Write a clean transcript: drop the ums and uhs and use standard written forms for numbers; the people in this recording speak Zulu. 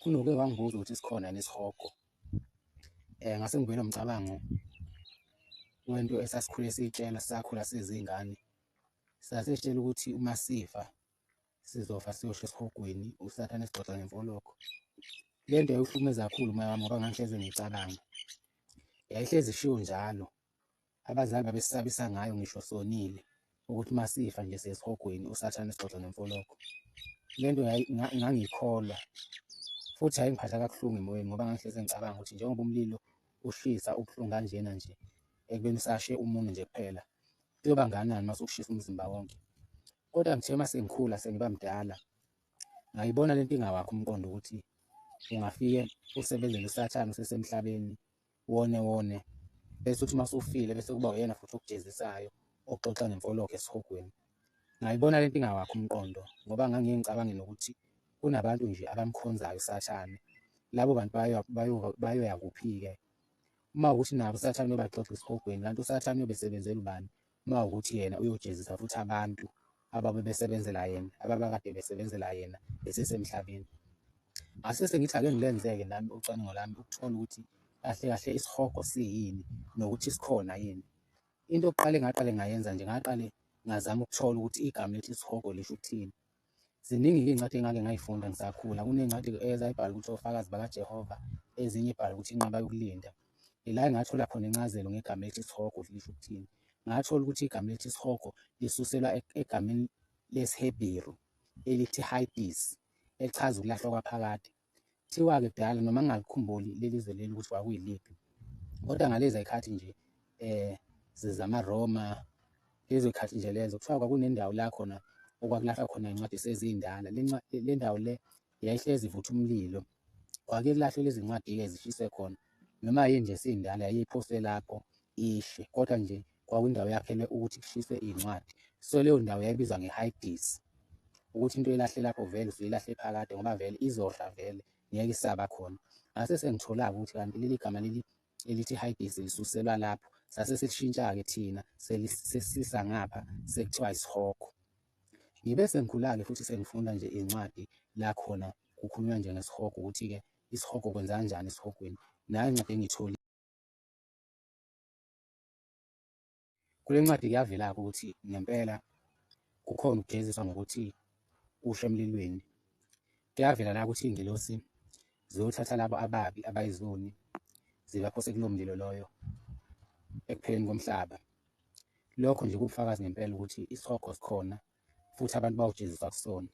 unoke wangibuza ukuthi sikhona yini isihogo. Ngase ngibe nomcabango wento esasikhule siyitshela sisakhula sizingane. Sasitshela ukuthi uma sifa sizofa siyosha esihogweni, usathane esixoxa ngemfoloko. Le nto yayihlukumeza kakhulu umoya wami ngoba ngangihlezi ngiyicabanga. Yayihlezi ishiwo njalo. Abazali babesisabisa ngayo ngisho sonile ukuthi uma sifa nje sesihogweni, usathane esixoxa ngemfoloko. Le nto ngangiyikholwa futhi yayingiphatha kabuhlungu emoyeni ngoba ngangihlezi ngicabanga ukuthi njengoba umlilo ushisa ubuhlungu kanjena nje ekubeni usashe umunyu nje kuphela, kuyoba ngakanani uma usushisa umzimba wonke. Kodwa ngithe uma sengikhula sengiba mdala, ngayibona le nto ingawakho umqondo ukuthi ungafike usebenzele usathane usesemhlabeni wone bese uthi uma usufile bese kuba uyena futhi okujezisayo oxoxa ngemfoloko esihogweni. Ngayibona le nto ingawakho umqondo ngoba ngangiye ngicabange nokuthi kunabantu nje abamkhonzayo usathane. Labo bantu bayoya kuphi-ke? Uma ukuthi nabo usathane uyobaxoxa esihogweni, kanti usathane uyobesebenzela ubani uma ukuthi yena uyojezisa futhi abantu ababe besebenzela yena, ababekade besebenzela yena esesemhlabeni. Ngase sengithi ake ngilenze-ke nami ucwaningo lami ukuthola ukuthi kahle kahle isihogo siyini nokuthi sikhona yini. Into yokuqala engaqale ngayenza nje, ngaqale ngazama ukuthola ukuthi igama lithi isihogo lisho ukuthini. Ziningi-ke iy'ncwadi engake ngay'funda ngisakhula. Kuney'ncwadi ezayibhala ukuthi ofakazi bakaJehova, ezinye ibhala ukuthi inqaba yokulinda. Ila engathola khona incazelo ngegama elithi isihogo lisho ukuthini. Ngathola ukuthi igama elithi isihogo lisuselwa egameni lesiHebheru elithi Hadesi, elichaza ukulahlwa kwaphakade. Kuthiwa-ke kudala noma ngingalikhumbuli leli zwe leli ukuthi kwakuyiliphi, kodwa ngalezi y'khathi nje zamaRoma, lezo y'khathi nje lezo, kuthiwa kwakunendawo la khona okwakulahlwa khona iy'ncwadi esezindala. Le ndawo le yayihlezi ivutha umlilo. Kwake kulahlwe lezi ncwadi-ke zishiswe khona, noma yini nje esindala yayiphoswe lapho ishe, kodwa nje kwakuyindawo yakhelwe ukuthi kushiswe iy'ncwadi. So leyo ndawo yayibizwa ngeHadesi, ukuthi into elahle lapho vele usuke ilahle phakade ngoba vele izosha vele, ngeke isaba khona. Ngase sengithola-ke ukuthi kanti leli gama leli elithi Hadesi lisuselwa lapho, sase silishintsha-ke thina sesisa ngapha sekuthiwa isihogo. Ngibe sengikhula-ke futhi sengifunda nje iy'ncwadi la khona kukhulunywa nje ngesihogo ukuthi-ke isihogo kwenza kanjani esihogweni. Nayo incwadi engiyitholile kule ncwadi kuyavela-ke ukuthi ngempela kukhona ukujeziswa ngokuthi ushe emlilweni. Kuyavela la ukuthi iy'ngilosi ziyothatha labo ababi abayizoni zibaphose kulowo mlilo loyo ekupheleni komhlaba. Lokho nje kuwubufakazi ngempela ukuthi isihogo sikhona futhi abantu bawujeziswa kusona.